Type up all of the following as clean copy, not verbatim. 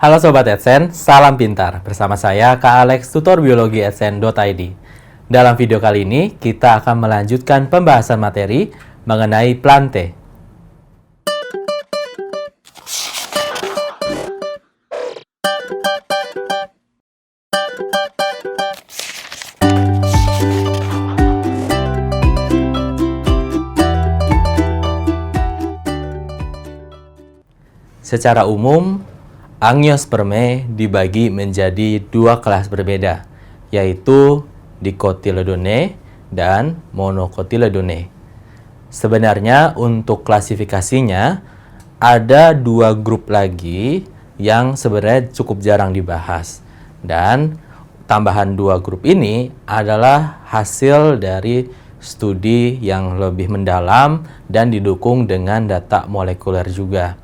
Halo Sobat Adsense, salam pintar. Bersama saya Kak Alex, tutor biologi adsense.id. Dalam video kali ini, kita akan melanjutkan pembahasan materi mengenai plante. Secara umum, Angiospermae dibagi menjadi dua kelas berbeda, yaitu Dicotyledone dan Monocotyledone. Sebenarnya untuk klasifikasinya ada dua grup lagi yang sebenarnya cukup jarang dibahas. Dan tambahan dua grup ini adalah hasil dari studi yang lebih mendalam dan didukung dengan data molekuler juga.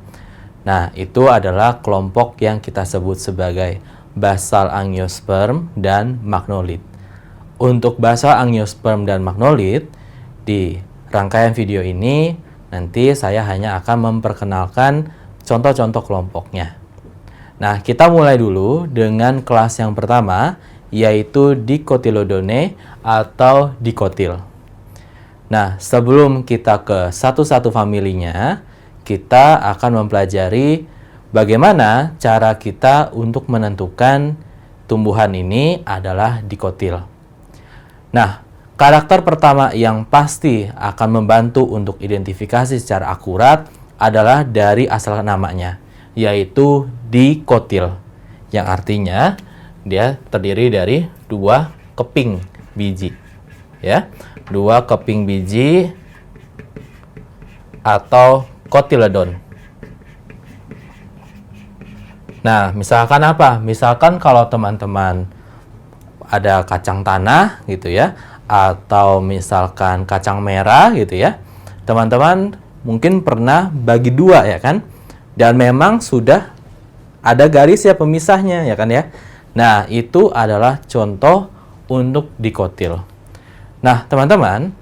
Nah, itu adalah kelompok yang kita sebut sebagai basal angiosperm dan magnolit. Untuk basal angiosperm dan magnolit, di rangkaian video ini nanti saya hanya akan memperkenalkan contoh-contoh kelompoknya. Nah, kita mulai dulu dengan kelas yang pertama, yaitu Dicotyledone atau dikotil. Nah, sebelum kita ke satu-satu familinya, kita akan mempelajari bagaimana cara kita untuk menentukan tumbuhan ini adalah dikotil. Nah, karakter pertama yang pasti akan membantu untuk identifikasi secara akurat adalah dari asal namanya, yaitu dikotil, yang artinya dia terdiri dari dua keping biji, ya, dua keping biji atau kotiledon. Nah, misalkan apa? Misalkan kalau teman-teman ada kacang tanah gitu ya, atau misalkan kacang merah gitu ya, teman-teman mungkin pernah bagi dua ya kan? Dan memang sudah ada garis ya pemisahnya ya kan ya. Nah, itu adalah contoh untuk dikotil. Nah, teman-teman,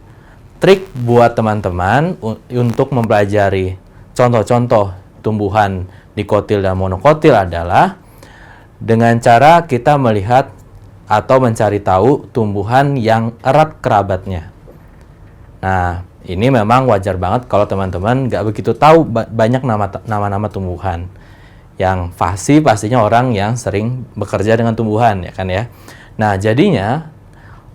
trik buat teman-teman untuk mempelajari contoh-contoh tumbuhan dikotil dan monokotil adalah dengan cara kita melihat atau mencari tahu tumbuhan yang erat kerabatnya. Nah, ini memang wajar banget kalau teman-teman nggak begitu tahu banyak nama-nama tumbuhan. Yang pastinya orang yang sering bekerja dengan tumbuhan ya kan ya. Nah, jadinya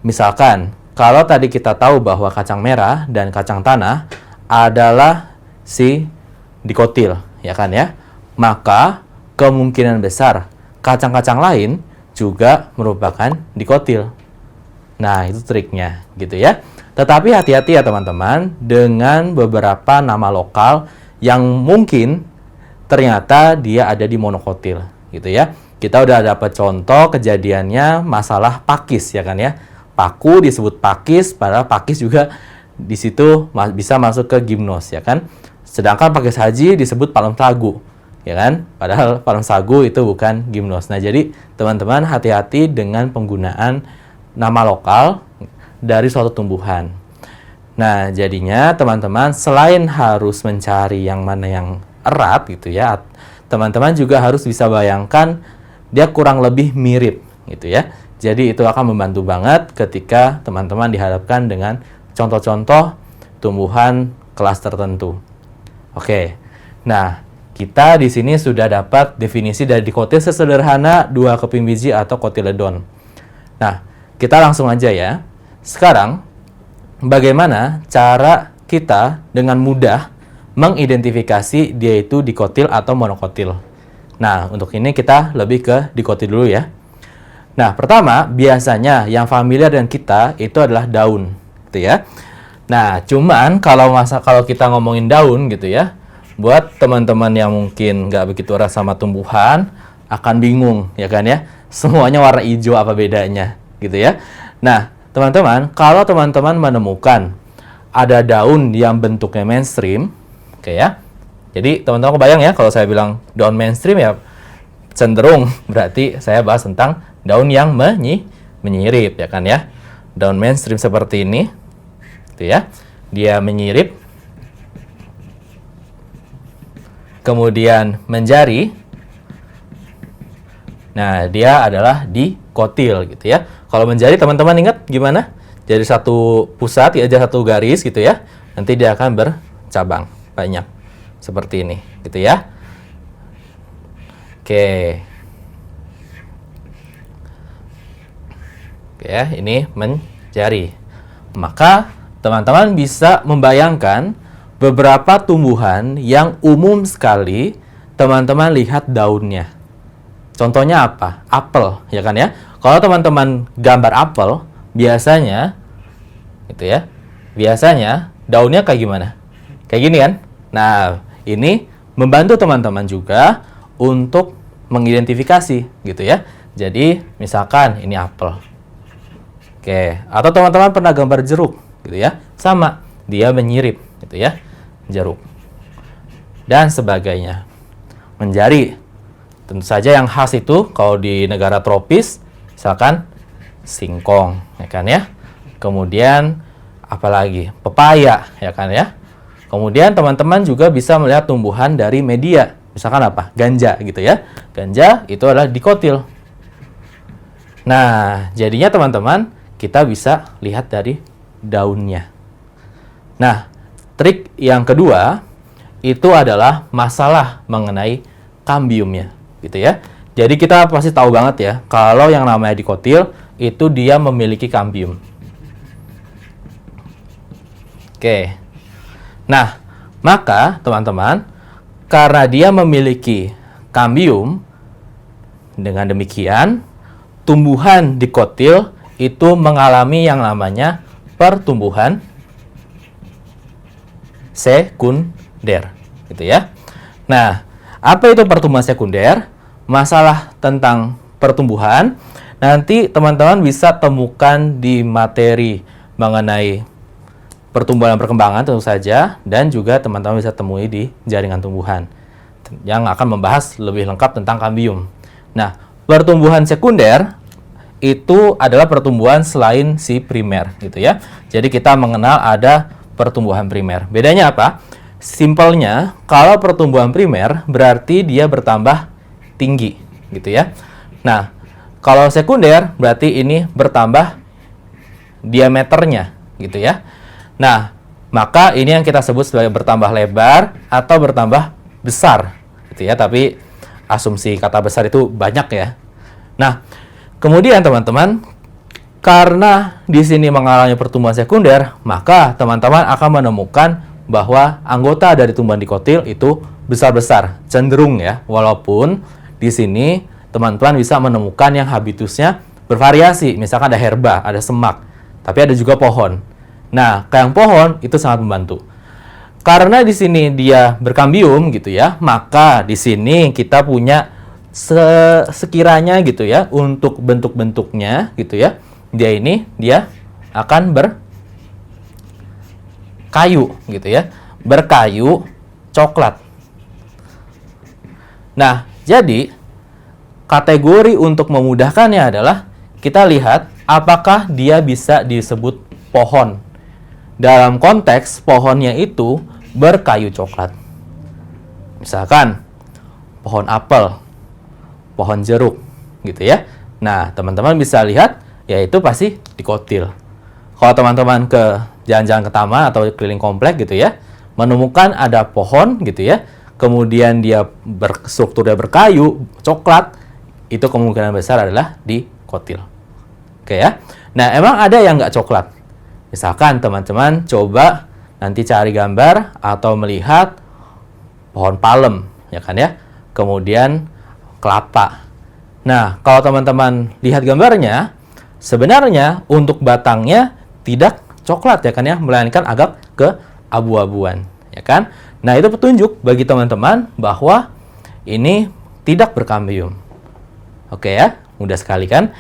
misalkan kalau tadi kita tahu bahwa kacang merah dan kacang tanah adalah si dikotil, ya kan ya? Maka kemungkinan besar kacang-kacang lain juga merupakan dikotil. Nah, itu triknya gitu ya. Tetapi hati-hati ya teman-teman dengan beberapa nama lokal yang mungkin ternyata dia ada di monokotil gitu ya. Kita udah dapat contoh kejadiannya masalah pakis ya kan ya. Paku disebut pakis, padahal pakis juga di situ bisa masuk ke gimnos ya kan. Sedangkan pakis haji disebut palem sagu ya kan, padahal palem sagu itu bukan gimnos. Nah, jadi teman-teman hati-hati dengan penggunaan nama lokal dari suatu tumbuhan. Nah, jadinya teman-teman selain harus mencari yang mana yang erat gitu ya, teman-teman juga harus bisa bayangkan dia kurang lebih mirip gitu ya. Jadi itu akan membantu banget ketika teman-teman dihadapkan dengan contoh-contoh tumbuhan kelas tertentu. Oke, nah kita di sini sudah dapat definisi dari dikotil sesederhana dua keping biji atau kotiledon. Nah, kita langsung aja ya. Sekarang, bagaimana cara kita dengan mudah mengidentifikasi dia itu dikotil atau monokotil? Nah, untuk ini kita lebih ke dikotil dulu ya. Nah, pertama, biasanya yang familiar dengan kita itu adalah daun, gitu ya. Nah, cuman kalau kita ngomongin daun gitu ya, buat teman-teman yang mungkin nggak begitu erat sama tumbuhan, akan bingung, ya kan ya. Semuanya warna hijau, apa bedanya, gitu ya. Nah, teman-teman, kalau teman-teman menemukan ada daun yang bentuknya mainstream, oke ya. Jadi, teman-teman kebayang ya, kalau saya bilang daun mainstream ya, cenderung berarti saya bahas tentang daun yang menyirip ya kan ya. Daun mainstream seperti ini gitu ya. Dia menyirip kemudian menjari Nah, dia adalah dikotil gitu ya. Kalau menjari teman-teman ingat gimana? Jadi satu pusat ya, aja satu garis gitu ya. Nanti dia akan bercabang banyak seperti ini gitu ya. Oke. Oke ya, ini menjari. Maka teman-teman bisa membayangkan beberapa tumbuhan yang umum sekali teman-teman lihat daunnya. Contohnya apa? Apel, ya kan ya? Kalau teman-teman gambar apel, biasanya gitu ya. Biasanya daunnya kayak gimana? Kayak gini kan? Nah, ini membantu teman-teman juga untuk mengidentifikasi gitu ya. Jadi, misalkan ini apel. Oke, atau teman-teman pernah gambar jeruk gitu ya. Sama, dia menyirip gitu ya. Jeruk. Dan sebagainya. Menjari. Tentu saja yang khas itu kalau di negara tropis misalkan singkong, ya kan ya. Kemudian apalagi? Pepaya, ya kan ya. Kemudian teman-teman juga bisa melihat tumbuhan dari media. Misalkan apa? Ganja gitu ya. Ganja itu adalah dikotil. Nah, jadinya teman-teman kita bisa lihat dari daunnya. Nah, trik yang kedua itu adalah masalah mengenai kambiumnya, gitu ya. Jadi kita pasti tahu banget ya, kalau yang namanya dikotil itu dia memiliki kambium. Oke. Nah, maka teman-teman, karena dia memiliki kambium, dengan demikian tumbuhan dikotil itu mengalami yang namanya pertumbuhan sekunder, gitu ya. Nah, apa itu pertumbuhan sekunder? Masalah tentang pertumbuhan nanti teman-teman bisa temukan di materi mengenai pertumbuhan dan perkembangan tentu saja, dan juga teman-teman bisa temui di jaringan tumbuhan yang akan membahas lebih lengkap tentang kambium. Nah, pertumbuhan sekunder itu adalah pertumbuhan selain si primer gitu ya. Jadi kita mengenal ada pertumbuhan primer. Bedanya apa? Simpelnya, kalau pertumbuhan primer berarti dia bertambah tinggi gitu ya. Nah, kalau sekunder berarti ini bertambah diameternya gitu ya. Nah, maka ini yang kita sebut sebagai bertambah lebar atau bertambah besar gitu ya. Tapi asumsi kata besar itu banyak ya. Nah, kemudian teman-teman, karena di sini mengalami pertumbuhan sekunder, maka teman-teman akan menemukan bahwa anggota dari tumbuhan dikotil itu besar-besar, cenderung ya. Walaupun di sini teman-teman bisa menemukan yang habitusnya bervariasi, misalkan ada herba, ada semak, tapi ada juga pohon. Nah, yang pohon itu sangat membantu. Karena di sini dia berkambium gitu ya, maka di sini kita punya sekiranya gitu ya, untuk bentuk-bentuknya gitu ya, dia akan berkayu gitu ya, berkayu coklat. Nah, jadi kategori untuk memudahkannya adalah kita lihat apakah dia bisa disebut pohon. Dalam konteks pohonnya itu berkayu coklat. Misalkan pohon apel, pohon jeruk gitu ya. Nah, teman-teman bisa lihat yaitu pasti dikotil. Kalau teman-teman ke jalan-jalan ke taman atau keliling komplek gitu ya, menemukan ada pohon gitu ya, kemudian dia strukturnya berkayu coklat, itu kemungkinan besar adalah dikotil. Oke ya. Nah, emang ada yang nggak coklat? Misalkan teman-teman coba nanti cari gambar atau melihat pohon palem, ya kan ya. Kemudian kelapa. Nah, kalau teman-teman lihat gambarnya, sebenarnya untuk batangnya tidak coklat ya kan ya, melainkan agak ke abu-abuan, ya kan? Nah, itu petunjuk bagi teman-teman bahwa ini tidak berkambium. Oke ya, mudah sekali kan?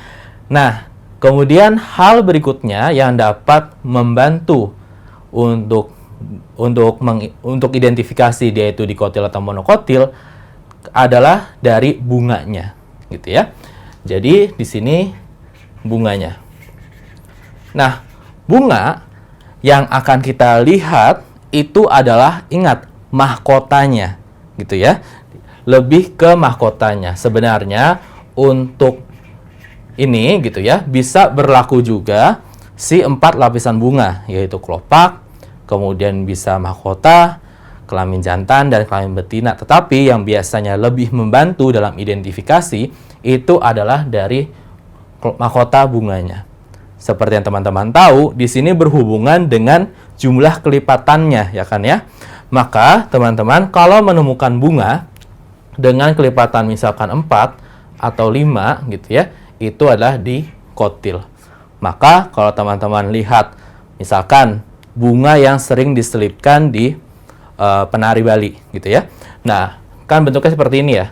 Nah, kemudian hal berikutnya yang dapat membantu untuk identifikasi dia itu dikotil atau monokotil adalah dari bunganya, gitu ya. Jadi di sini bunganya. Nah, bunga yang akan kita lihat itu adalah, ingat, mahkotanya, gitu ya. Lebih ke mahkotanya. Sebenarnya untuk ini gitu ya, bisa berlaku juga si 4 lapisan bunga, yaitu kelopak, kemudian bisa mahkota, kelamin jantan, dan kelamin betina. Tetapi yang biasanya lebih membantu dalam identifikasi itu adalah dari mahkota bunganya. Seperti yang teman-teman tahu, di sini berhubungan dengan jumlah kelipatannya, ya kan ya. Maka teman-teman kalau menemukan bunga dengan kelipatan misalkan 4 atau 5 gitu ya, itu adalah dikotil. Maka kalau teman-teman lihat misalkan bunga yang sering diselipkan di penari Bali gitu ya. Nah, kan bentuknya seperti ini ya.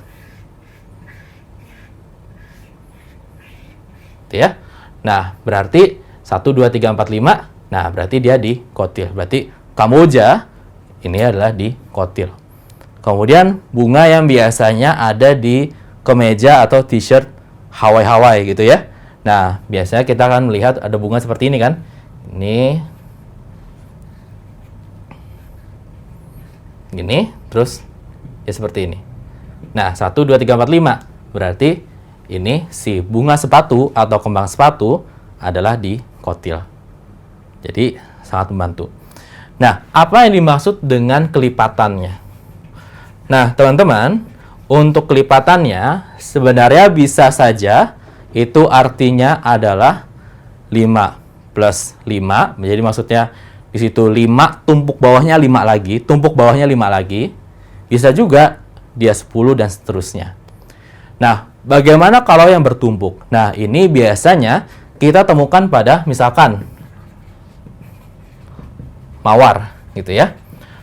Gitu ya. Nah, berarti 1 2 3 4 5. Nah, berarti dia dikotil. Berarti Kamboja ini adalah dikotil. Kemudian bunga yang biasanya ada di kemeja atau t-shirt Hawaii gitu ya. Nah, biasanya kita akan melihat ada bunga seperti ini kan. Ini gini, terus ya seperti ini. Nah, 1 2 3 4 5. Berarti ini si bunga sepatu atau kembang sepatu adalah dikotil. Jadi sangat membantu. Nah, apa yang dimaksud dengan kelipatannya? Nah, teman-teman, untuk kelipatannya sebenarnya bisa saja itu artinya adalah 5 plus 5. Jadi maksudnya di situ 5 tumpuk bawahnya 5 lagi, tumpuk bawahnya 5 lagi. Bisa juga dia 10 dan seterusnya. Nah, bagaimana kalau yang bertumpuk? Nah, ini biasanya kita temukan pada misalkan mawar gitu ya.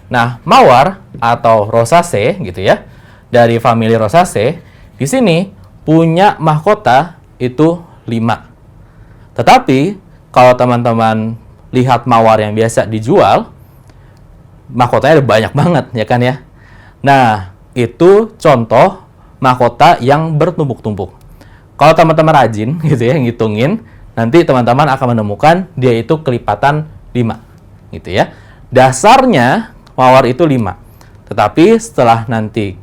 Nah, mawar atau rosacea gitu ya, dari famili Rosaceae, di sini punya mahkota itu 5. Tetapi, kalau teman-teman lihat mawar yang biasa dijual, mahkotanya ada banyak banget, ya kan ya? Nah, itu contoh mahkota yang bertumpuk-tumpuk. Kalau teman-teman rajin gitu ya, ngitungin, nanti teman-teman akan menemukan dia itu kelipatan 5, gitu ya. Dasarnya mawar itu 5. Tetapi setelah nanti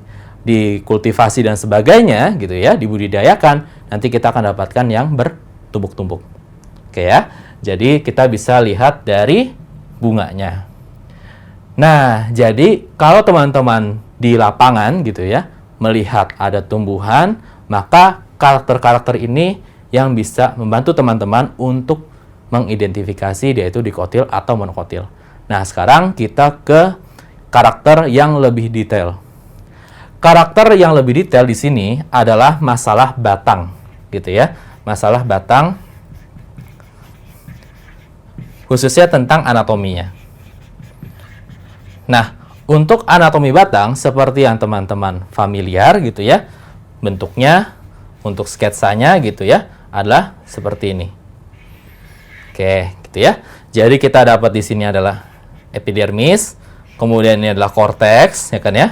dikultivasi dan sebagainya gitu ya, dibudidayakan, nanti kita akan dapatkan yang bertumpuk-tumpuk. Oke ya. Jadi kita bisa lihat dari bunganya. Nah, jadi kalau teman-teman di lapangan gitu ya, melihat ada tumbuhan, maka karakter-karakter ini yang bisa membantu teman-teman untuk mengidentifikasi dia itu dikotil atau monokotil. Nah, sekarang kita ke karakter yang lebih detail. Karakter yang lebih detail di sini adalah masalah batang, gitu ya. Masalah batang, khususnya tentang anatominya. Nah, untuk anatomi batang, seperti yang teman-teman familiar, gitu ya, bentuknya, untuk sketsanya, gitu ya, adalah seperti ini. Oke, gitu ya. Jadi kita dapat di sini adalah epidermis, kemudian ini adalah korteks, ya kan ya.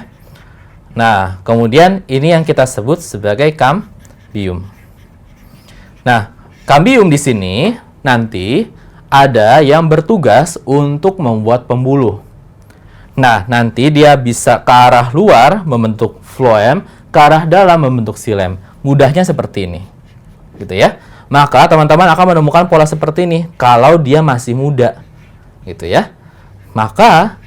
Nah, kemudian ini yang kita sebut sebagai kambium. Nah, kambium di sini nanti ada yang bertugas untuk membuat pembuluh. Nah, nanti dia bisa ke arah luar membentuk floem, ke arah dalam membentuk xilem. Mudahnya seperti ini. Gitu ya. Maka teman-teman akan menemukan pola seperti ini kalau dia masih muda. Gitu ya. Maka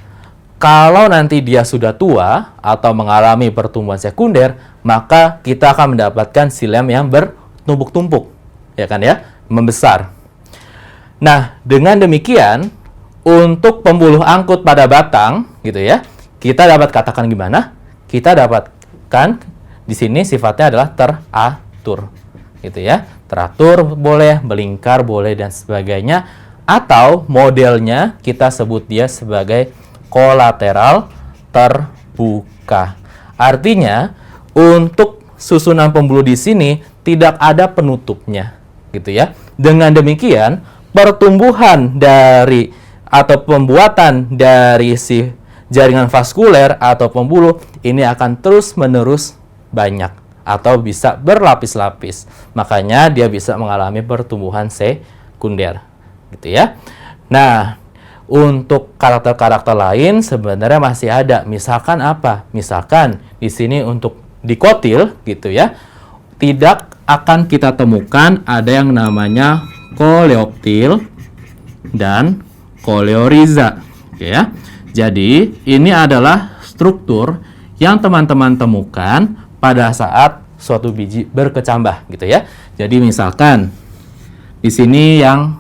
kalau nanti dia sudah tua atau mengalami pertumbuhan sekunder, maka kita akan mendapatkan xilem yang bertumpuk-tumpuk, ya kan ya, membesar. Nah, dengan demikian, untuk pembuluh angkut pada batang, gitu ya, kita dapat katakan gimana? Kita dapatkan di sini sifatnya adalah teratur, gitu ya. Teratur boleh, melingkar boleh, dan sebagainya. Atau modelnya kita sebut dia sebagai kolateral terbuka. Artinya, untuk susunan pembuluh di sini tidak ada penutupnya, gitu ya. Dengan demikian, pertumbuhan dari atau pembuatan dari si jaringan vaskuler atau pembuluh ini akan terus-menerus banyak atau bisa berlapis-lapis. Makanya dia bisa mengalami pertumbuhan sekunder, gitu ya. Nah, untuk karakter-karakter lain sebenarnya masih ada. Misalkan apa? Misalkan di sini untuk dikotil gitu ya, tidak akan kita temukan ada yang namanya koleoptil dan koleoriza. Oke ya. Jadi, ini adalah struktur yang teman-teman temukan pada saat suatu biji berkecambah gitu ya. Jadi misalkan di sini yang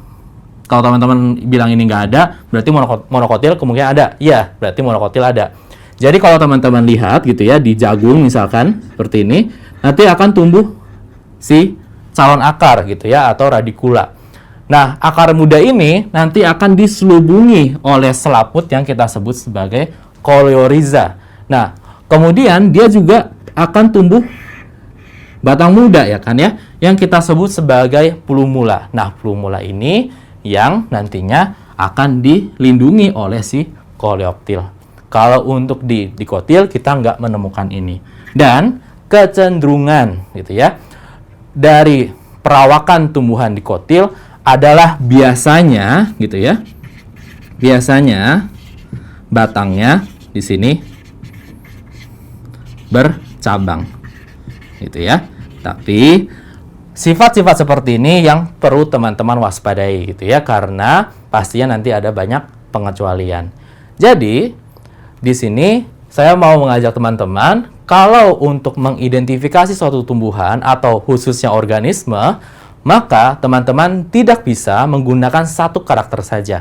kalau teman-teman bilang ini nggak ada, berarti monokotil kemungkinan ada. Iya, berarti monokotil ada. Jadi kalau teman-teman lihat gitu ya, di jagung misalkan seperti ini, nanti akan tumbuh si calon akar gitu ya, atau radikula. Nah, akar muda ini nanti akan diselubungi oleh selaput yang kita sebut sebagai koleoriza. Nah, kemudian dia juga akan tumbuh batang muda ya kan ya, yang kita sebut sebagai plumula. Nah, plumula ini yang nantinya akan dilindungi oleh si koleoptil. Kalau untuk di dikotil kita nggak menemukan ini. Dan kecenderungan gitu ya dari perawakan tumbuhan dikotil adalah biasanya gitu ya. Biasanya batangnya di sini bercabang. Gitu ya. Tapi sifat-sifat seperti ini yang perlu teman-teman waspadai gitu ya, karena pastinya nanti ada banyak pengecualian. Jadi, di sini saya mau mengajak teman-teman kalau untuk mengidentifikasi suatu tumbuhan atau khususnya organisme, maka teman-teman tidak bisa menggunakan satu karakter saja.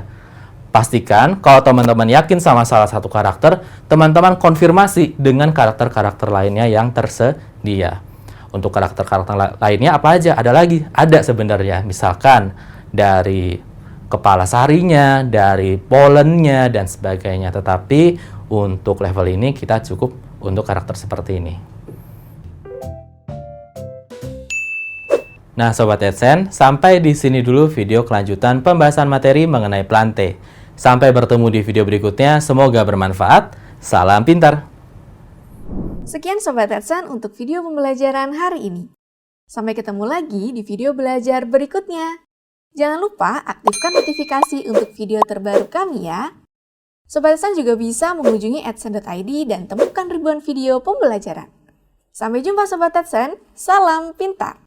Pastikan kalau teman-teman yakin sama salah satu karakter, teman-teman konfirmasi dengan karakter-karakter lainnya yang tersedia. Untuk karakter-karakter lainnya apa aja? Ada lagi? Ada sebenarnya. Misalkan dari kepala sarinya, dari polennya, dan sebagainya. Tetapi untuk level ini kita cukup untuk karakter seperti ini. Nah Sobat AdSense, sampai di sini dulu video kelanjutan pembahasan materi mengenai plante. Sampai bertemu di video berikutnya, semoga bermanfaat. Salam pintar! Sekian Sobat AdSense untuk video pembelajaran hari ini. Sampai ketemu lagi di video belajar berikutnya. Jangan lupa aktifkan notifikasi untuk video terbaru kami ya. Sobat AdSense juga bisa mengunjungi adsense.id dan temukan ribuan video pembelajaran. Sampai jumpa Sobat AdSense, salam pintar!